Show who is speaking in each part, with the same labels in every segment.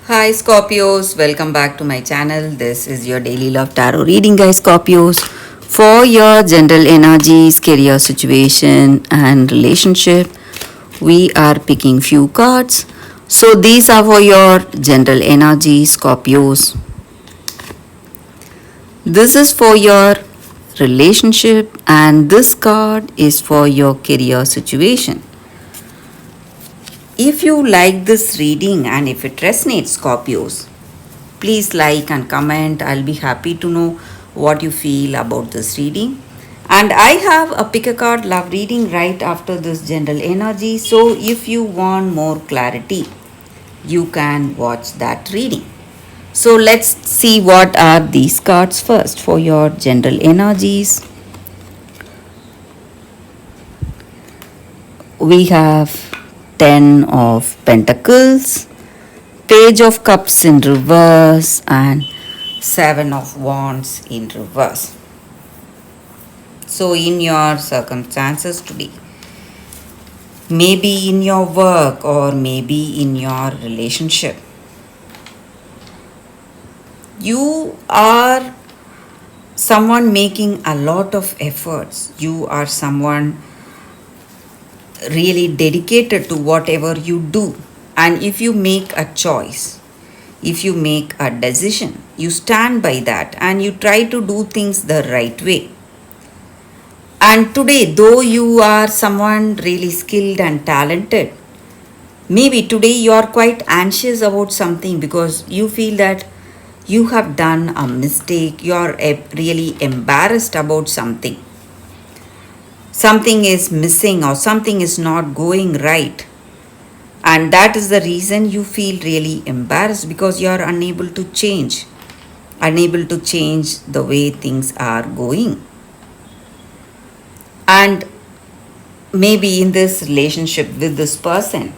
Speaker 1: Hi Scorpios, welcome back to my channel. This is your daily love tarot reading, guys. Scorpios, for your general energies, career situation, and relationship. We are picking few cards. So these are for your general energies, Scorpios. This is for your relationship, and this card is for your career situation. If you like this reading and if it resonates, Scorpios, please like and comment. I'll be happy to know what you feel about this reading. And I have a pick a card love reading right after this general energy. So if you want more clarity, you can watch that reading. So let's see what are these cards first for your general energies. We have 10 of Pentacles, Page of Cups in reverse, and Seven of Wands in reverse. So, in your circumstances today, maybe in your work or maybe in your relationship, you are someone making a lot of efforts. You are someone really dedicated to whatever you do. And if you make a choice, if you make a decision, you stand by that and you try to do things the right way. And today, though you are someone really skilled and talented, maybe today you are quite anxious about something because you feel that you have done a mistake, you are really embarrassed about something. Something is missing or something is not going right. And that is the reason you feel really embarrassed because you are unable to change the way things are going. And maybe in this relationship with this person,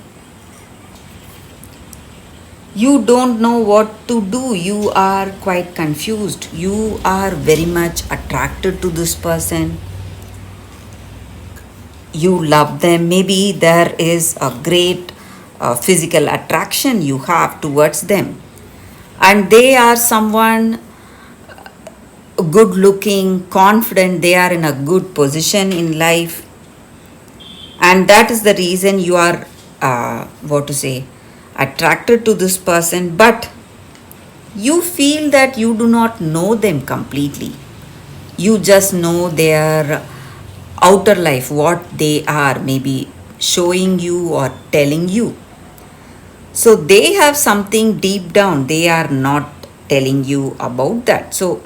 Speaker 1: you don't know what to do. You are quite confused. You are very much attracted to this person. You love them. Maybe there is a great physical attraction you have towards them. And they are someone good looking, confident, they are in a good position in life. And that is the reason you are, attracted to this person. But you feel that you do not know them completely. You just know their outer life, what they are maybe showing you or telling you. So they have something deep down, they are not telling you about that. So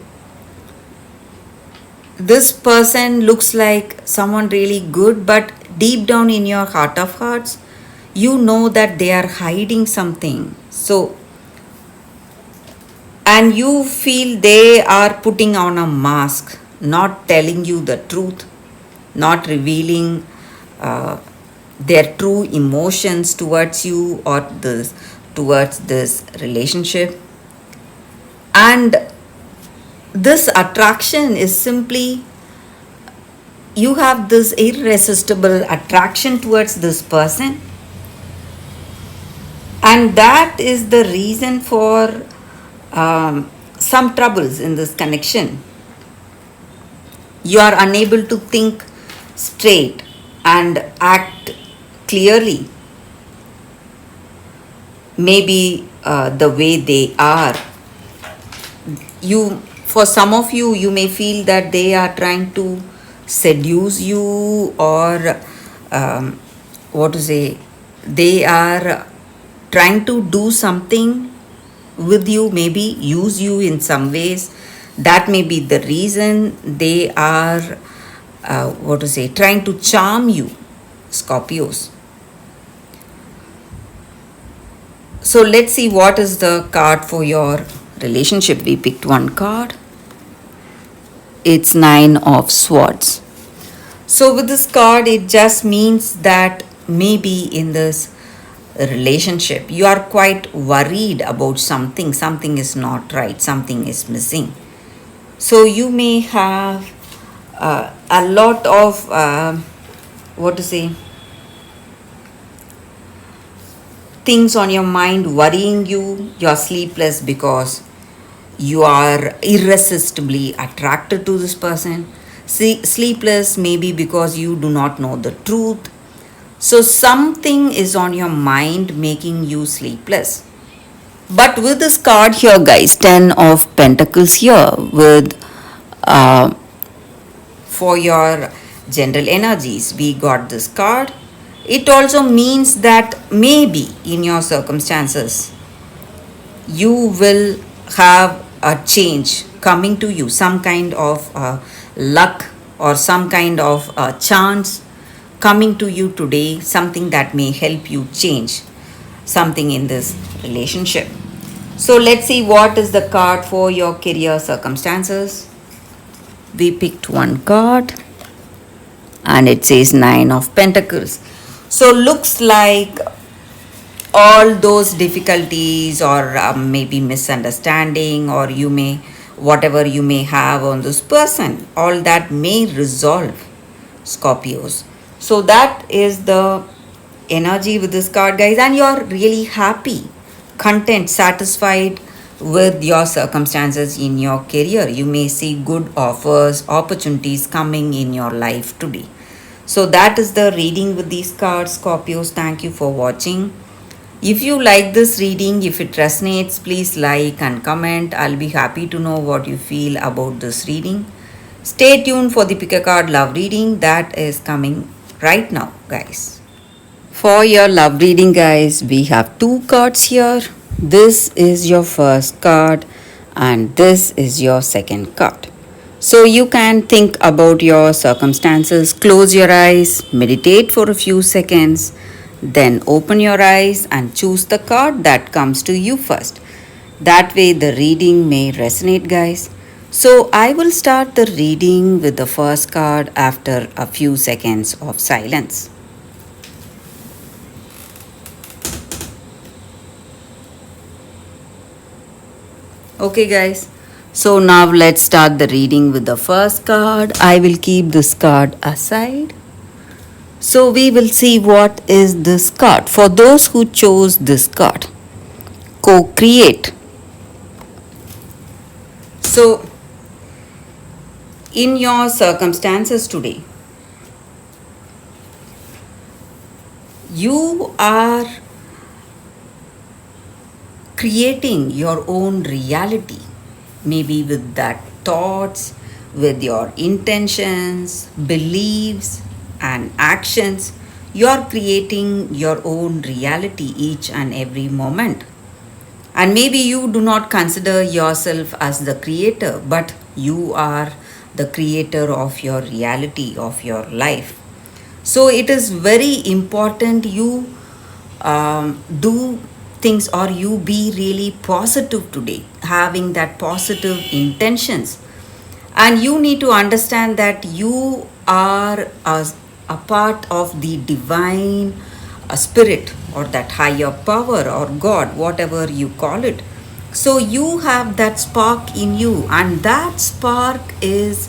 Speaker 1: this person looks like someone really good, but deep down in your heart of hearts, you know that they are hiding something. So, and you feel they are putting on a mask, not telling you the truth, not revealing their true emotions towards you or towards this relationship. And this attraction is simply you have this irresistible attraction towards this person, and that is the reason for some troubles in this connection. You are unable to think straight and act clearly, maybe the way they are. You, for some of you, you may feel that they are trying to seduce you, or they are trying to do something with you, maybe use you in some ways. That may be the reason they are trying to charm you, Scorpios. So let's see what is the card for your relationship. We picked one card. It's Nine of Swords. So with this card, it just means that maybe in this relationship, you are quite worried about something. Something is not right. Something is missing. So you may have a lot of things on your mind worrying you. You're sleepless because you are irresistibly attracted to this person. Sleepless maybe because you do not know the truth. So something is on your mind making you sleepless. But with this card here, guys, 10 of Pentacles here, with uh, for your general energies, we got this card. It also means that maybe in your circumstances, you will have a change coming to you, some kind of luck or some kind of chance coming to you today, something that may help you change something in this relationship. So let's see what is the card for your career circumstances. We picked one card and it says 9 of Pentacles. So looks like all those difficulties or maybe misunderstanding, or you may whatever you may have on this person, all that may resolve, Scorpios. So that is the energy with this card, guys, and you're really happy, content, satisfied with your circumstances in your career. You may see good offers, opportunities coming in your life today. So that is the reading with these cards, Scorpios. Thank you for watching. If you like this reading, if it resonates, please like and comment. I'll be happy to know what you feel about this reading. Stay tuned for the pick a card love reading that is coming right now, guys. For your love reading, guys, we have two cards here. This is your first card and this is your second card. So you can think about your circumstances, close your eyes, meditate for a few seconds, then open your eyes and choose the card that comes to you first. That way the reading may resonate, guys. So I will start the reading with the first card after a few seconds of silence. Okay, guys. So now let's start the reading with the first card. I will keep this card aside. So we will see what is this card. For those who chose this card, co-create. So in your circumstances today, you are creating your own reality, maybe with that thoughts, with your intentions, beliefs, and actions. You are creating your own reality each and every moment. And maybe you do not consider yourself as the creator, but you are the creator of your reality, of your life. So it is very important you do things, or you be really positive today, having that positive intentions. And you need to understand that you are a part of the divine spirit, or that higher power, or God, whatever you call it. So you have that spark in you, and that spark is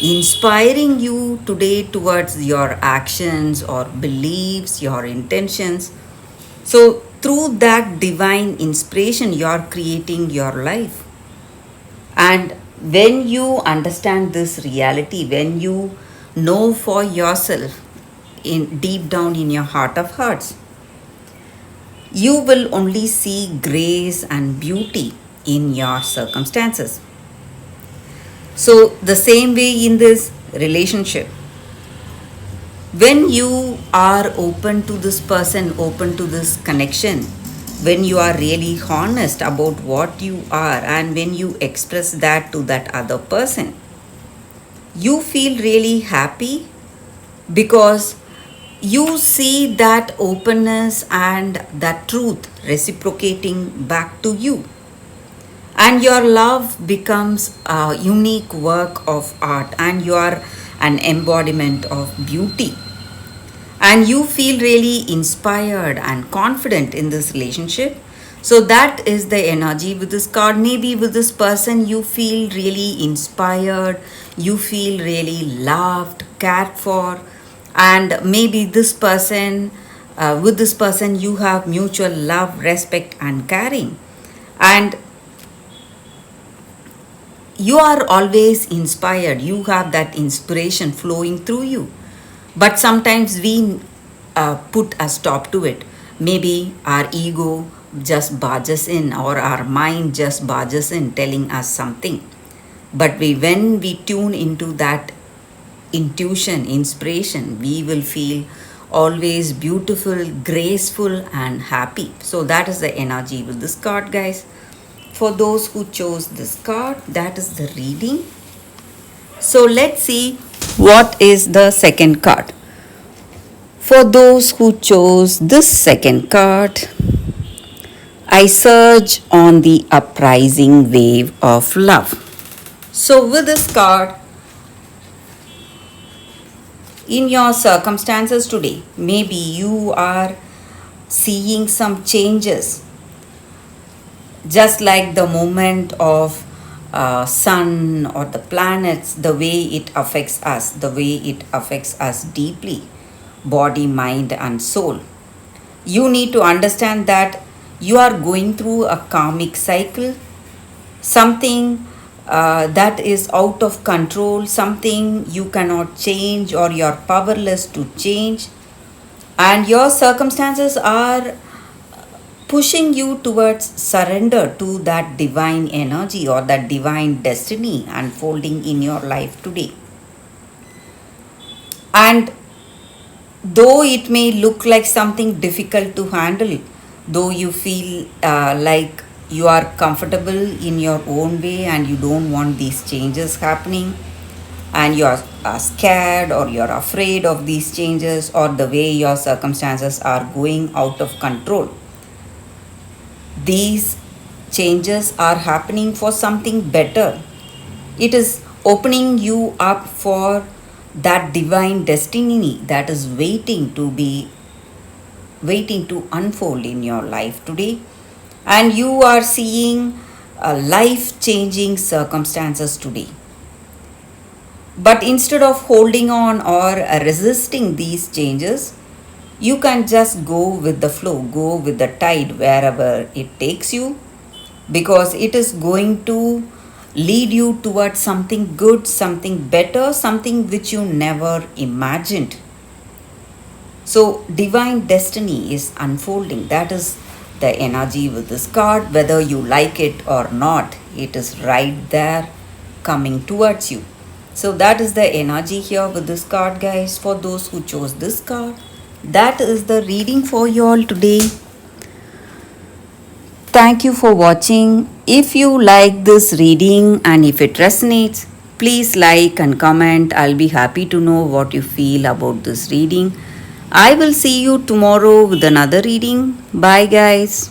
Speaker 1: inspiring you today towards your actions or beliefs, your intentions. So through that divine inspiration, you are creating your life. And when you understand this reality, when you know for yourself in deep down in your heart of hearts, you will only see grace and beauty in your circumstances. So the same way in this relationship, when you are open to this person, open to this connection, when you are really honest about what you are, and when you express that to that other person, you feel really happy because you see that openness and that truth reciprocating back to you. And your love becomes a unique work of art, and you are an embodiment of beauty. And you feel really inspired and confident in this relationship. So that is the energy with this card. Maybe with this person you feel really inspired, you feel really loved, cared for, and maybe this person With this person, you have mutual love, respect, and caring. And you are always inspired. You have that inspiration flowing through you. But sometimes we put a stop to it. Maybe our ego just barges in, or our mind just barges in, telling us something. But when we tune into that intuition, inspiration, we will feel always beautiful, graceful, and happy. So that is the energy with this card, guys. For those who chose this card, that is the reading. So let's see what is the second card. For those who chose this second card, I surge on the uprising wave of love. So with this card, in your circumstances today, maybe you are seeing some changes, just like the movement of sun or the planets, the way it affects us, deeply, body, mind, and soul. You need to understand that you are going through a karmic cycle, something that is out of control, something you cannot change or you're powerless to change, and your circumstances are pushing you towards surrender to that divine energy or that divine destiny unfolding in your life today. And though it may look like something difficult to handle, though you feel like you are comfortable in your own way and you don't want these changes happening, and you are scared or you're afraid of these changes or the way your circumstances are going out of control, these changes are happening for something better. It is opening you up for that divine destiny that is waiting to unfold in your life today. And you are seeing life changing circumstances today. But instead of holding on or resisting these changes, you can just go with the flow, go with the tide wherever it takes you, because it is going to lead you towards something good, something better, something which you never imagined. So, divine destiny is unfolding. That is the energy with this card. Whether you like it or not, it is right there coming towards you. So, that is the energy here with this card, guys. For those who chose this card, that is the reading for you all today. Thank you for watching. If you like this reading and if it resonates, please like and comment. I'll be happy to know what you feel about this reading. I will see you tomorrow with another reading. Bye, guys.